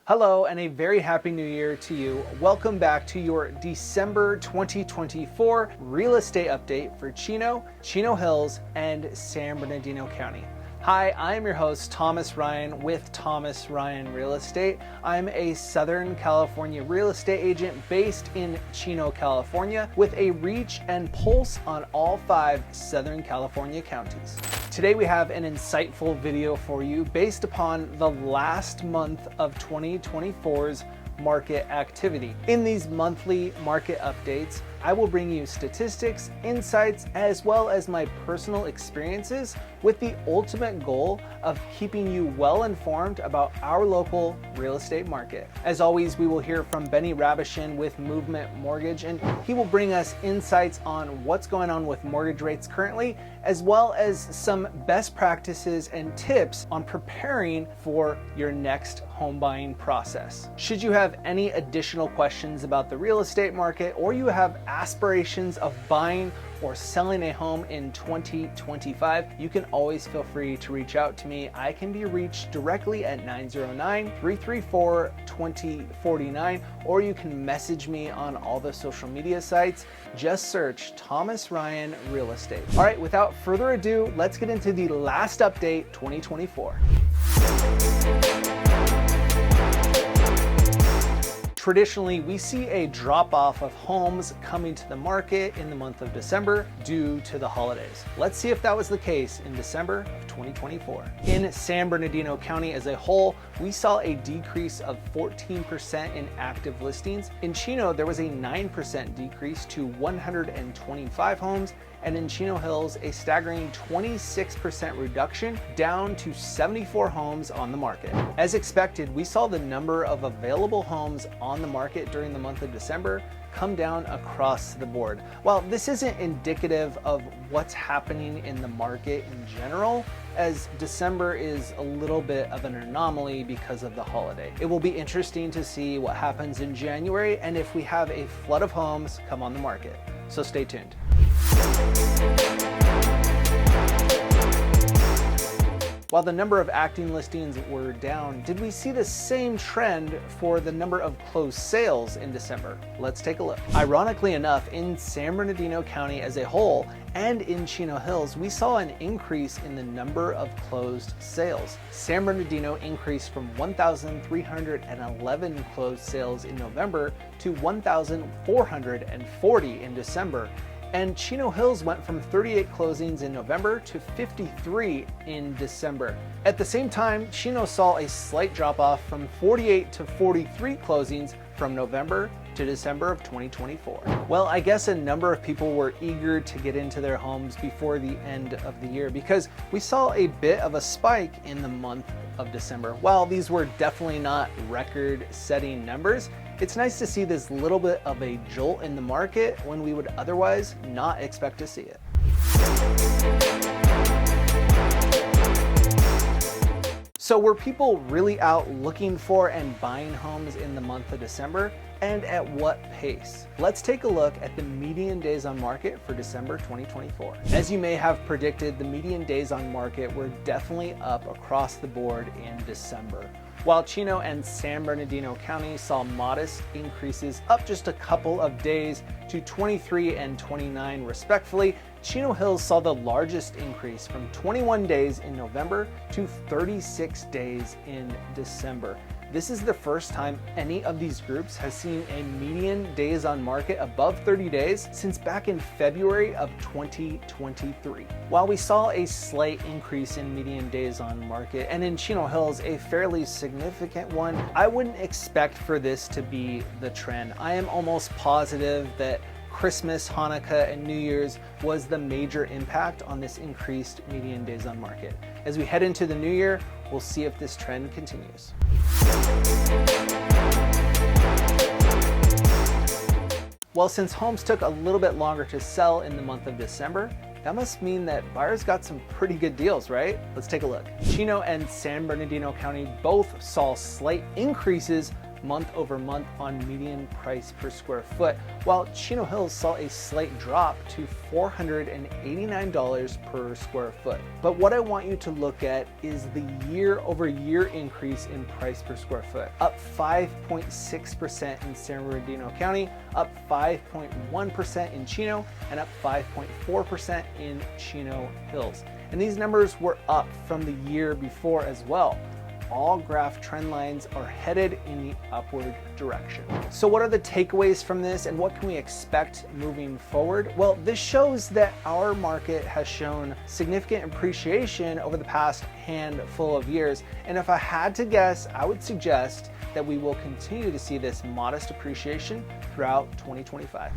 Hello and a very happy new year to you. Welcome back to your December 2024 real estate update for Chino, Chino Hills, and San Bernardino County. Hi, I'm your host, Thomas Ryan with Thomas Ryan Real Estate. I'm a Southern California real estate agent based in Chino, California, with a reach and pulse on all 5 Southern California counties. Today we have an insightful video for you based upon the last month of 2024's market activity. In these monthly market updates, I will bring you statistics, insights, as well as my personal experiences with the ultimate goal of keeping you well informed about our local real estate market. As always, we will hear from Beny Rabuchin with Movement Mortgage, and he will bring us insights on what's going on with mortgage rates currently, as well as some best practices and tips on preparing for your next home buying process. Should you have any additional questions about the real estate market, or you have aspirations of buying or selling a home in 2025, you can always feel free to reach out to me. I can be reached directly at 909-334-2049, or you can message me on all the social media sites. Just search Thomas Ryan Real Estate. All right, without further ado, let's get into the last update 2024. Traditionally, we see a drop-off of homes coming to the market in the month of December due to the holidays. Let's see if that was the case in December of 2024. In San Bernardino County as a whole, we saw a decrease of 14% in active listings. In Chino, there was a 9% decrease to 125 homes, and in Chino Hills, a staggering 26% reduction down to 74 homes on the market. As expected, we saw the number of available homes on the market during the month of December come down across the board. While this isn't indicative of what's happening in the market in general, as December is a little bit of an anomaly because of the holiday. It will be interesting to see what happens in January and if we have a flood of homes come on the market. So stay tuned. While the number of active listings were down, did we see the same trend for the number of closed sales in December? Let's take a look. Ironically enough, in San Bernardino County as a whole and in Chino Hills, we saw an increase in the number of closed sales. San Bernardino increased from 1,311 closed sales in November to 1,440 in December. And Chino Hills went from 38 closings in November to 53 in December. At the same time, Chino saw a slight drop off from 48 to 43 closings from November to December of 2024. Well, I guess a number of people were eager to get into their homes before the end of the year because we saw a bit of a spike in the month of December. While these were definitely not record-setting numbers, it's nice to see this little bit of a jolt in the market when we would otherwise not expect to see it. So were people really out looking for and buying homes in the month of December? And at what pace? Let's take a look at the median days on market for December 2024. As you may have predicted, the median days on market were definitely up across the board in December. While Chino and San Bernardino County saw modest increases up just a couple of days to 23 and 29 respectively, Chino Hills saw the largest increase from 21 days in November to 36 days in December. This is the first time any of these groups has seen a median days on market above 30 days since back in February of 2023. While we saw a slight increase in median days on market, and in Chino Hills a fairly significant one, I wouldn't expect for this to be the trend. I am almost positive that Christmas, Hanukkah, and New Year's was the major impact on this increased median days on market. As we head into the new year, we'll see if this trend continues. Well, since homes took a little bit longer to sell in the month of December, that must mean that buyers got some pretty good deals, right? Let's take a look. Chino and San Bernardino County both saw slight increases month over month on median price per square foot, while Chino Hills saw a slight drop to $489 per square foot. But what I want you to look at is the year over year increase in price per square foot, up 5.6% in San Bernardino County, up 5.1% in Chino, and up 5.4% in Chino Hills. And these numbers were up from the year before as well. All graph trend lines are headed in the upward direction. So what are the takeaways from this and what can we expect moving forward? Well, this shows that our market has shown significant appreciation over the past handful of years. And if I had to guess, I would suggest that we will continue to see this modest appreciation throughout 2025.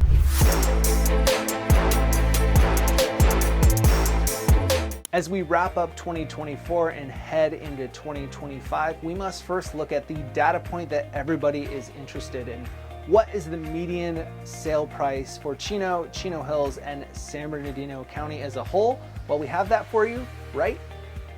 As we wrap up 2024 and head into 2025, we must first look at the data point that everybody is interested in. What is the median sale price for Chino, Chino Hills, and San Bernardino County as a whole? Well, we have that for you right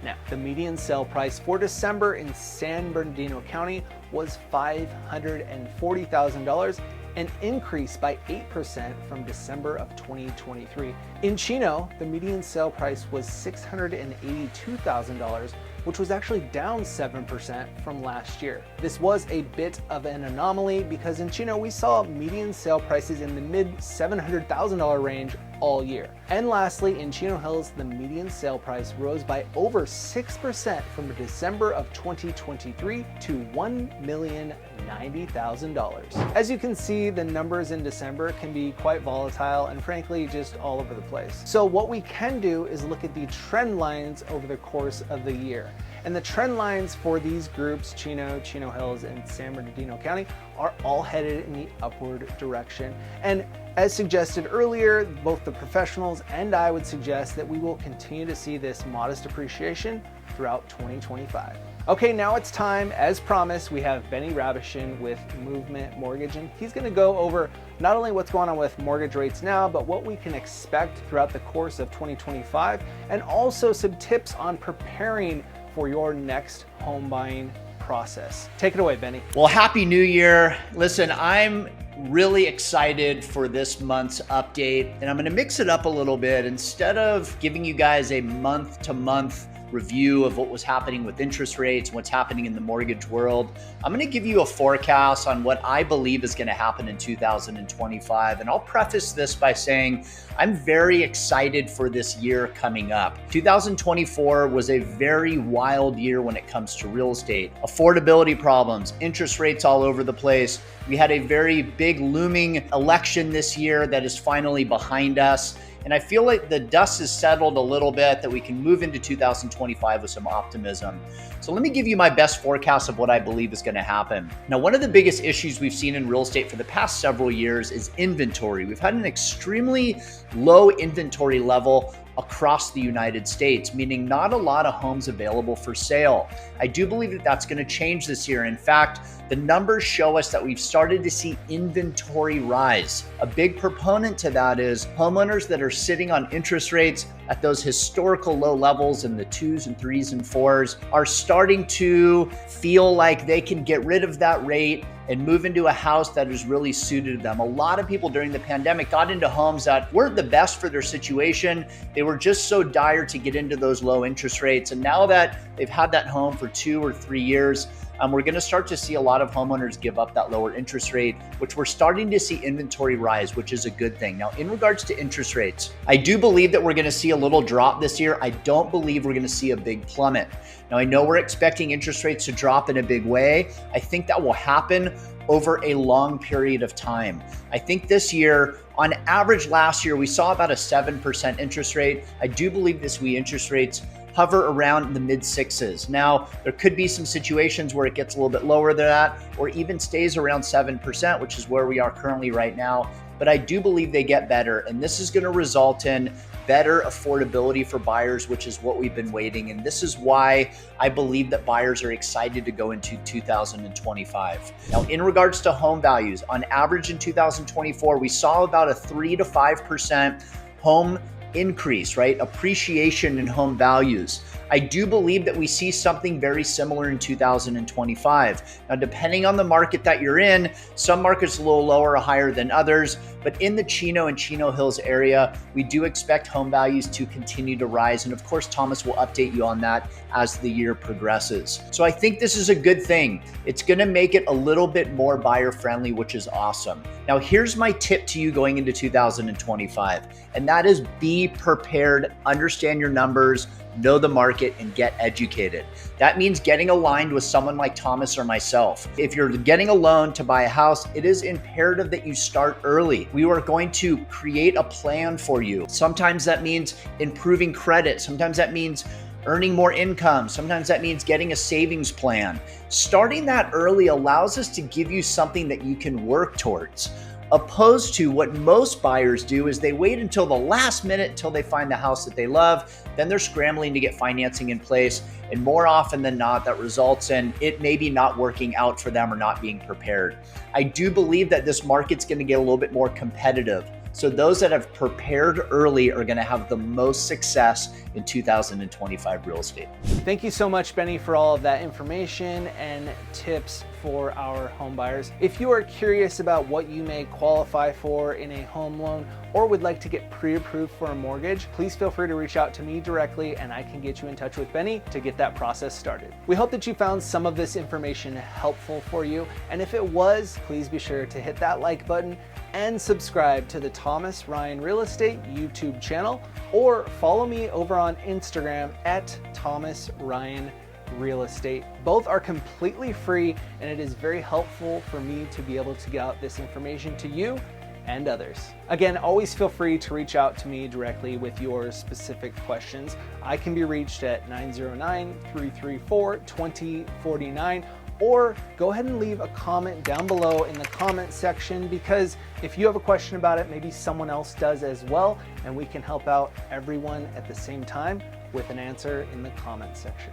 now. The median sale price for December in San Bernardino County was $540,000, an increase by 8% from December of 2023. In Chino, the median sale price was $682,000, which was actually down 7% from last year. This was a bit of an anomaly because in Chino we saw median sale prices in the mid $700,000 range all year. And lastly, in Chino Hills, the median sale price rose by over 6% from December of 2023 to $1,090,000. As you can see, the numbers in December can be quite volatile and frankly just all over the place. So what we can do is look at the trend lines over the course of the year. And the trend lines for these groups, Chino, Chino Hills, and San Bernardino County, are all headed in the upward direction. And as suggested earlier, both the professionals and I would suggest that we will continue to see this modest appreciation throughout 2025. Okay, now it's time. As promised, we have Beny Rabuchin with Movement Mortgage, and he's going to go over not only what's going on with mortgage rates now, but what we can expect throughout the course of 2025, and also some tips on preparing for your next home buying process. Take it away, Beny. Well, Happy New Year. Listen, I'm really excited for this month's update, and I'm going to mix it up a little bit. Instead of giving you guys a month-to-month review of what was happening with interest rates, what's happening in the mortgage world, I'm going to give you a forecast on what I believe is going to happen in 2025. And I'll preface this by saying I'm very excited for this year coming up. 2024 was a very wild year when it comes to real estate. Affordability problems, interest rates all over the place. We had a very big looming election this year that is finally behind us. And I feel like the dust has settled a little bit, that we can move into 2025 with some optimism. So let me give you my best forecast of what I believe is going to happen. Now, one of the biggest issues we've seen in real estate for the past several years is inventory. We've had an extremely low inventory level across the United States, meaning not a lot of homes available for sale. I do believe that that's going to change this year. In fact, the numbers show us that we've started to see inventory rise. A big proponent to that is homeowners that are sitting on interest rates at those historical low levels in the 2s and 3s and 4s are starting to feel like they can get rid of that rate and move into a house that is really suited to them. A lot of people during the pandemic got into homes that weren't the best for their situation. They were just so dire to get into those low interest rates. And now that they've had that home for 2 or 3 years, we're going to start to see a lot of homeowners give up that lower interest rate, which we're starting to see inventory rise, which is a good thing. Now, in regards to interest rates, I do believe that we're going to see a little drop this year. I don't believe we're going to see a big plummet. Now, I know we're expecting interest rates to drop in a big way. I think that will happen over a long period of time. I think this year, on average last year, we saw about a 7% interest rate. I do believe this week interest rates hover around the mid 6s. Now, there could be some situations where it gets a little bit lower than that, or even stays around 7%, which is where we are currently right now. But I do believe they get better, and this is going to result in better affordability for buyers, which is what we've been waiting. And this is why I believe that buyers are excited to go into 2025. Now, in regards to home values, on average in 2024, we saw about a 3 to 5% home increase, right? Appreciation in home values. I do believe that we see something very similar in 2025. Now, depending on the market that you're in, some markets a little lower or higher than others, but in the Chino and Chino Hills area, we do expect home values to continue to rise. And of course, Thomas will update you on that as the year progresses. So I think this is a good thing. It's going to make it a little bit more buyer friendly, which is awesome. Now, here's my tip to you going into 2025, and that is be prepared, understand your numbers, know the market, and get educated. That means getting aligned with someone like Thomas or myself. If you're getting a loan to buy a house, it is imperative that you start early. We are going to create a plan for you. Sometimes that means improving credit. Sometimes that means earning more income. Sometimes that means getting a savings plan. Starting that early allows us to give you something that you can work towards. Opposed to what most buyers do is they wait until the last minute until they find the house that they love. Then they're scrambling to get financing in place. And more often than not, that results in it maybe not working out for them or not being prepared. I do believe that this market's going to get a little bit more competitive. So those that have prepared early are going to have the most success in 2025 real estate. Thank you so much, Beny, for all of that information and tips for our home buyers. If you are curious about what you may qualify for in a home loan or would like to get pre-approved for a mortgage, please feel free to reach out to me directly and I can get you in touch with Beny to get that process started. We hope that you found some of this information helpful for you, and if it was, please be sure to hit that like button and subscribe to the Thomas Ryan Real Estate YouTube channel, or follow me over on Instagram at Thomas Ryan Real Estate. Both are completely free, and it is very helpful for me to be able to get out this information to you and others. Again, always feel free to reach out to me directly with your specific questions. I can be reached at 909-334-2049, or go ahead and leave a comment down below in the comment section, because if you have a question about it, maybe someone else does as well, and we can help out everyone at the same time with an answer in the comment section.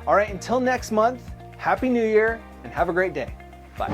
All right, until next month, Happy New Year and have a great day. Bye.